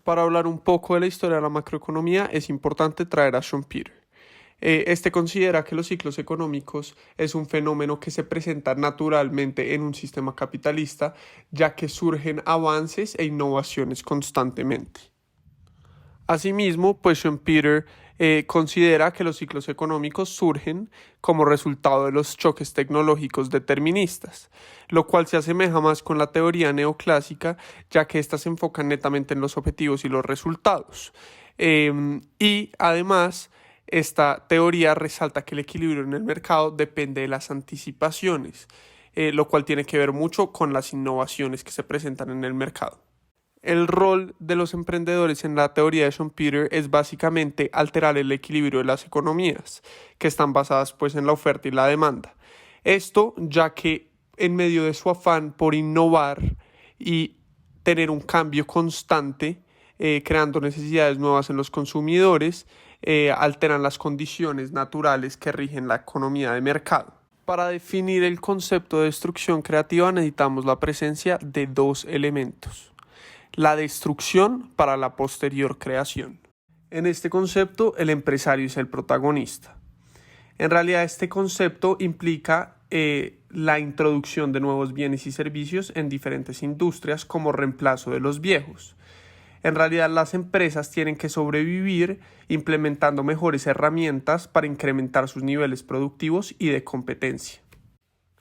Para hablar un poco de la historia de la macroeconomía, es importante traer a Schumpeter. Este considera que los ciclos económicos es un fenómeno que se presenta naturalmente en un sistema capitalista, ya que surgen avances e innovaciones constantemente. Asimismo, pues Schumpeter considera que los ciclos económicos surgen como resultado de los choques tecnológicos deterministas, lo cual se asemeja más con la teoría neoclásica, ya que ésta se enfoca netamente en los objetivos y los resultados. Y además, esta teoría resalta que el equilibrio en el mercado depende de las anticipaciones, lo cual tiene que ver mucho con las innovaciones que se presentan en el mercado. El rol de los emprendedores en la teoría de Schumpeter es básicamente alterar el equilibrio de las economías, que están basadas pues en la oferta y la demanda. Esto ya que en medio de su afán por innovar y tener un cambio constante, creando necesidades nuevas en los consumidores, alteran las condiciones naturales que rigen la economía de mercado. Para definir el concepto de destrucción creativa necesitamos la presencia de dos elementos: la destrucción para la posterior creación. En este concepto, el empresario es el protagonista. En realidad, este concepto implica la introducción de nuevos bienes y servicios en diferentes industrias como reemplazo de los viejos. En realidad, las empresas tienen que sobrevivir implementando mejores herramientas para incrementar sus niveles productivos y de competencia.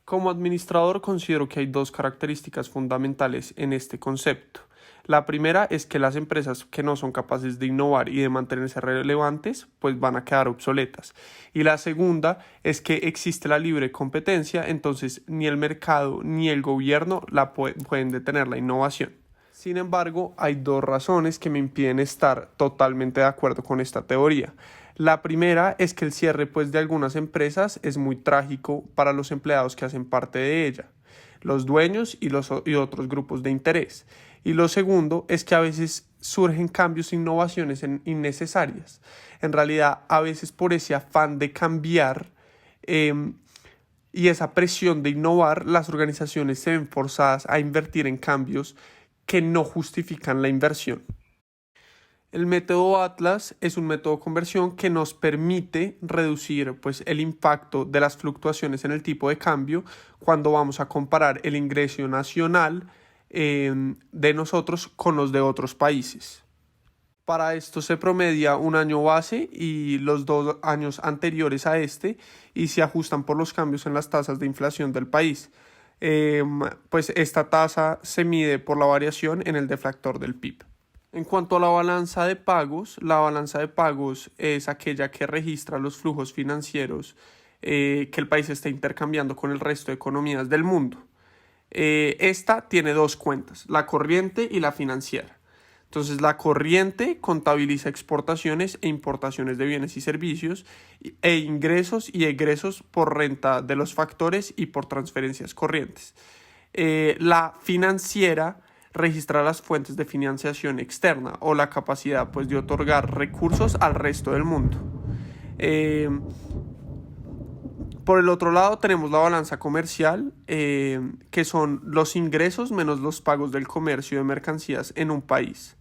Como administrador, considero que hay dos características fundamentales en este concepto. La primera es que las empresas que no son capaces de innovar y de mantenerse relevantes, pues van a quedar obsoletas. Y la segunda es que existe la libre competencia, entonces ni el mercado ni el gobierno pueden detener la innovación. Sin embargo, hay dos razones que me impiden estar totalmente de acuerdo con esta teoría. La primera es que el cierre pues, de algunas empresas es muy trágico para los empleados que hacen parte de ella, los dueños y otros grupos de interés. Y lo segundo es que a veces surgen cambios e innovaciones innecesarias. En realidad, a veces por ese afán de cambiar y esa presión de innovar, las organizaciones se ven forzadas a invertir en cambios que no justifican la inversión. El método Atlas es un método de conversión que nos permite reducir pues, el impacto de las fluctuaciones en el tipo de cambio cuando vamos a comparar el ingreso nacional de nosotros con los de otros países. Para esto se promedia un año base y los 2 años anteriores a este y se ajustan por los cambios en las tasas de inflación del país. Pues esta tasa se mide por la variación en el deflactor del PIB. En cuanto a la balanza de pagos es aquella que registra los flujos financieros que el país está intercambiando con el resto de economías del mundo. Esta tiene dos cuentas, la corriente y la financiera. Entonces, la corriente contabiliza exportaciones e importaciones de bienes y servicios e ingresos y egresos por renta de los factores y por transferencias corrientes. La financiera registra las fuentes de financiación externa o la capacidad pues, de otorgar recursos al resto del mundo. Por el otro lado tenemos la balanza comercial, que son los ingresos menos los pagos del comercio de mercancías en un país.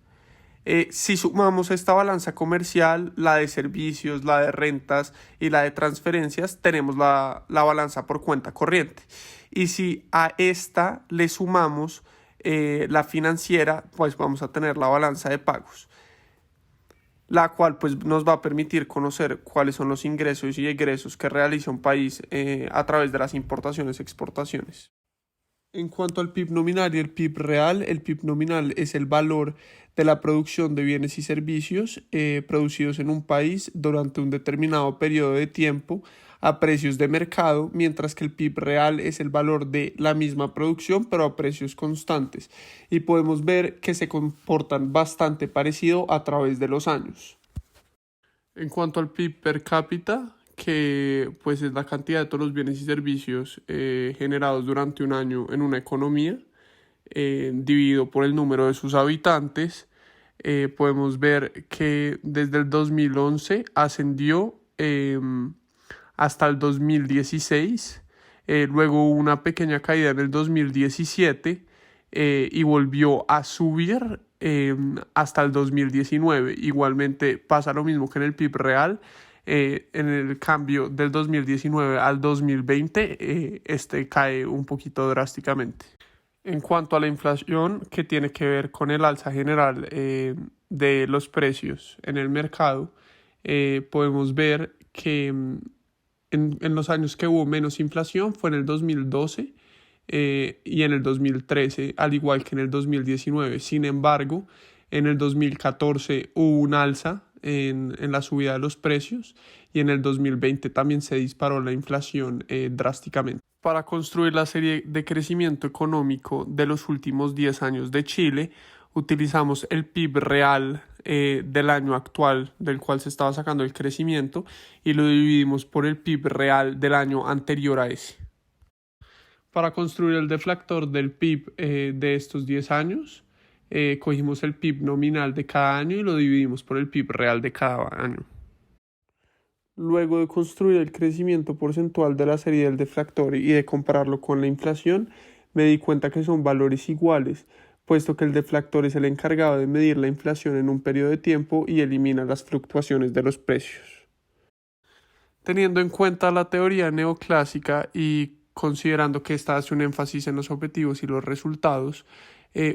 Si sumamos esta balanza comercial, la de servicios, la de rentas y la de transferencias, tenemos la balanza por cuenta corriente. Y si a esta le sumamos la financiera, pues vamos a tener la balanza de pagos, la cual pues, nos va a permitir conocer cuáles son los ingresos y egresos que realiza un país a través de las importaciones y exportaciones. En cuanto al PIB nominal y el PIB real, el PIB nominal es el valor de la producción de bienes y servicios producidos en un país durante un determinado periodo de tiempo a precios de mercado, mientras que el PIB real es el valor de la misma producción pero a precios constantes. Y podemos ver que se comportan bastante parecido a través de los años. En cuanto al PIB per cápita, que pues es la cantidad de todos los bienes y servicios generados durante un año en una economía, dividido por el número de sus habitantes, podemos ver que desde el 2011 ascendió hasta el 2016, luego hubo una pequeña caída en el 2017 y volvió a subir hasta el 2019. Igualmente pasa lo mismo que en el PIB real. En el cambio del 2019 al 2020, este cae un poquito drásticamente. En cuanto a la inflación, que tiene que ver con el alza general de los precios en el mercado, podemos ver que en los años que hubo menos inflación fue en el 2012 y en el 2013, al igual que en el 2019. Sin embargo, en el 2014 hubo un alza en la subida de los precios y en el 2020 también se disparó la inflación drásticamente. Para construir la serie de crecimiento económico de los últimos 10 años de Chile, utilizamos el PIB real del año actual del cual se estaba sacando el crecimiento y lo dividimos por el PIB real del año anterior a ese. Para construir el deflactor del PIB de estos 10 años, cogimos el PIB nominal de cada año y lo dividimos por el PIB real de cada año. Luego de construir el crecimiento porcentual de la serie del deflactor y de compararlo con la inflación, me di cuenta que son valores iguales, puesto que el deflactor es el encargado de medir la inflación en un periodo de tiempo y elimina las fluctuaciones de los precios. Teniendo en cuenta la teoría neoclásica y considerando que esta hace un énfasis en los objetivos y los resultados,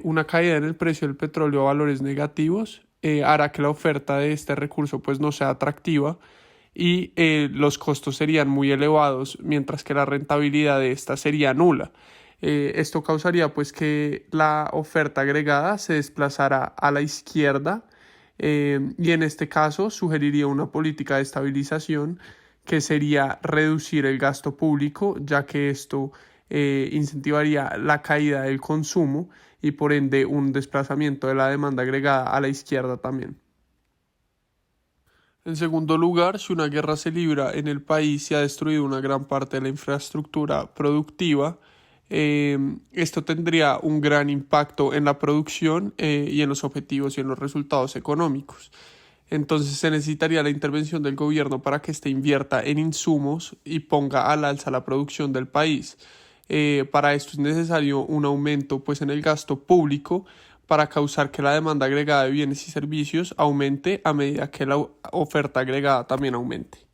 una caída en el precio del petróleo a valores negativos hará que la oferta de este recurso pues no sea atractiva y los costos serían muy elevados, mientras que la rentabilidad de esta sería nula. Esto causaría pues que la oferta agregada se desplazara a la izquierda y en este caso sugeriría una política de estabilización que sería reducir el gasto público, ya que esto incentivaría la caída del consumo y por ende un desplazamiento de la demanda agregada a la izquierda también. En segundo lugar, si una guerra se libra en el país y se ha destruido una gran parte de la infraestructura productiva, esto tendría un gran impacto en la producción y en los objetivos y en los resultados económicos. Entonces se necesitaría la intervención del gobierno para que éste invierta en insumos y ponga al alza la producción del país. Para esto es necesario un aumento pues, en el gasto público para causar que la demanda agregada de bienes y servicios aumente a medida que la oferta agregada también aumente.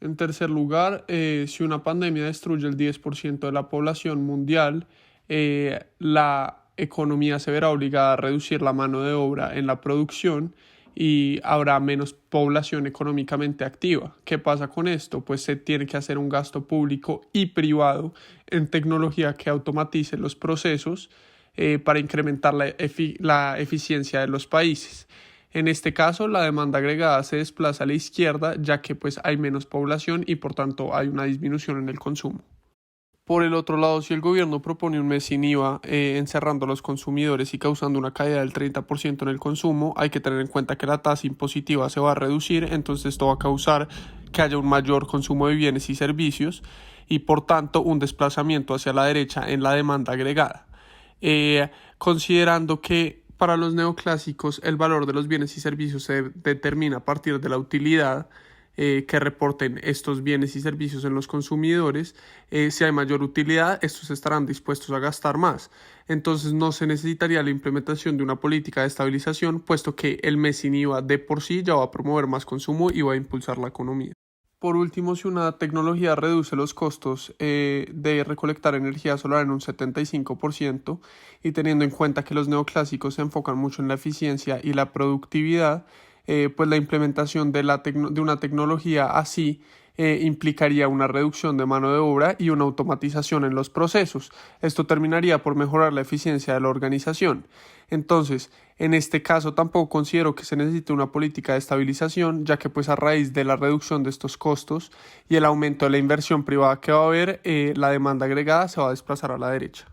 En tercer lugar, si una pandemia destruye el 10% de la población mundial, la economía se verá obligada a reducir la mano de obra en la producción y habrá menos población económicamente activa. ¿Qué pasa con esto? Pues se tiene que hacer un gasto público y privado en tecnología que automatice los procesos para incrementar la eficiencia de los países. En este caso, la demanda agregada se desplaza a la izquierda, ya que pues, hay menos población y por tanto hay una disminución en el consumo. Por el otro lado, si el gobierno propone un mes sin IVA, encerrando a los consumidores y causando una caída del 30% en el consumo, hay que tener en cuenta que la tasa impositiva se va a reducir, entonces esto va a causar que haya un mayor consumo de bienes y servicios y por tanto un desplazamiento hacia la derecha en la demanda agregada. Considerando que para los neoclásicos el valor de los bienes y servicios se determina a partir de la utilidad que reporten estos bienes y servicios en los consumidores, si hay mayor utilidad, estos estarán dispuestos a gastar más. Entonces no se necesitaría la implementación de una política de estabilización, puesto que el mes sin IVA de por sí ya va a promover más consumo y va a impulsar la economía. Por último, si una tecnología reduce los costos de recolectar energía solar en un 75% y teniendo en cuenta que los neoclásicos se enfocan mucho en la eficiencia y la productividad, pues la implementación de una tecnología así implicaría una reducción de mano de obra y una automatización en los procesos. Esto terminaría por mejorar la eficiencia de la organización. Entonces, en este caso tampoco considero que se necesite una política de estabilización, ya que pues a raíz de la reducción de estos costos y el aumento de la inversión privada que va a haber, la demanda agregada se va a desplazar a la derecha.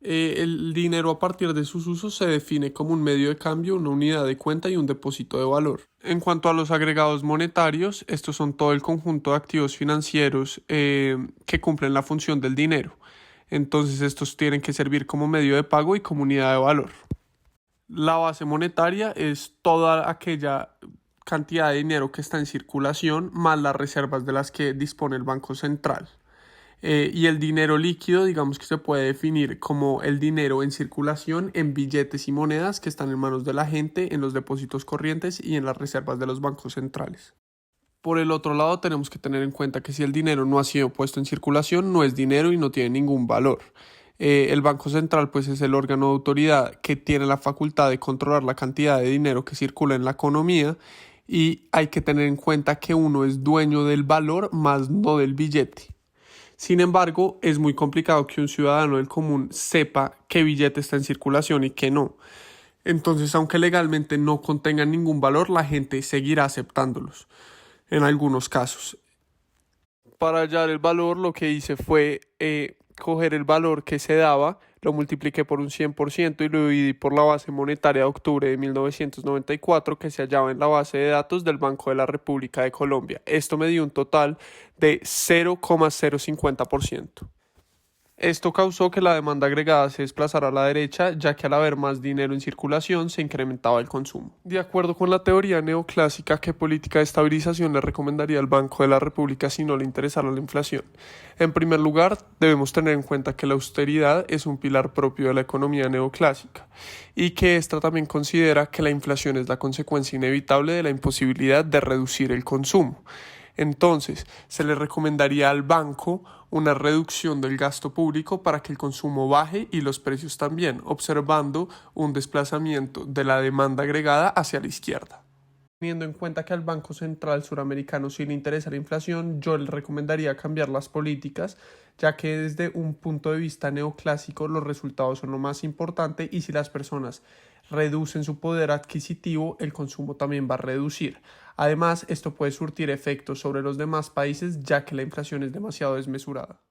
El dinero a partir de sus usos se define como un medio de cambio, una unidad de cuenta y un depósito de valor. En cuanto a los agregados monetarios, estos son todo el conjunto de activos financieros que cumplen la función del dinero. Entonces estos tienen que servir como medio de pago y como unidad de valor. La base monetaria es toda aquella cantidad de dinero que está en circulación más las reservas de las que dispone el Banco Central. Y el dinero líquido, digamos que se puede definir como el dinero en circulación en billetes y monedas que están en manos de la gente, en los depósitos corrientes y en las reservas de los bancos centrales. Por el otro lado, tenemos que tener en cuenta que si el dinero no ha sido puesto en circulación, no es dinero y no tiene ningún valor. El Banco Central, pues, es el órgano de autoridad que tiene la facultad de controlar la cantidad de dinero que circula en la economía y hay que tener en cuenta que uno es dueño del valor más no del billete. Sin embargo, es muy complicado que un ciudadano del común sepa qué billete está en circulación y qué no. Entonces, aunque legalmente no contengan ningún valor, la gente seguirá aceptándolos en algunos casos. Para hallar el valor, lo que hice fue coger el valor que se daba, lo multipliqué por un 100% y lo dividí por la base monetaria de octubre de 1994 que se hallaba en la base de datos del Banco de la República de Colombia. Esto me dio un total de 0,050%. Esto causó que la demanda agregada se desplazara a la derecha, ya que al haber más dinero en circulación se incrementaba el consumo. De acuerdo con la teoría neoclásica, ¿qué política de estabilización le recomendaría al Banco de la República si no le interesara la inflación? En primer lugar, debemos tener en cuenta que la austeridad es un pilar propio de la economía neoclásica y que ésta también considera que la inflación es la consecuencia inevitable de la imposibilidad de reducir el consumo. Entonces, se le recomendaría al banco una reducción del gasto público para que el consumo baje y los precios también, observando un desplazamiento de la demanda agregada hacia la izquierda. Teniendo en cuenta que al Banco Central Suramericano sí le interesa la inflación, yo le recomendaría cambiar las políticas, ya que desde un punto de vista neoclásico los resultados son lo más importante y si las personas reducen su poder adquisitivo, el consumo también va a reducir. Además, esto puede surtir efectos sobre los demás países, ya que la inflación es demasiado desmesurada.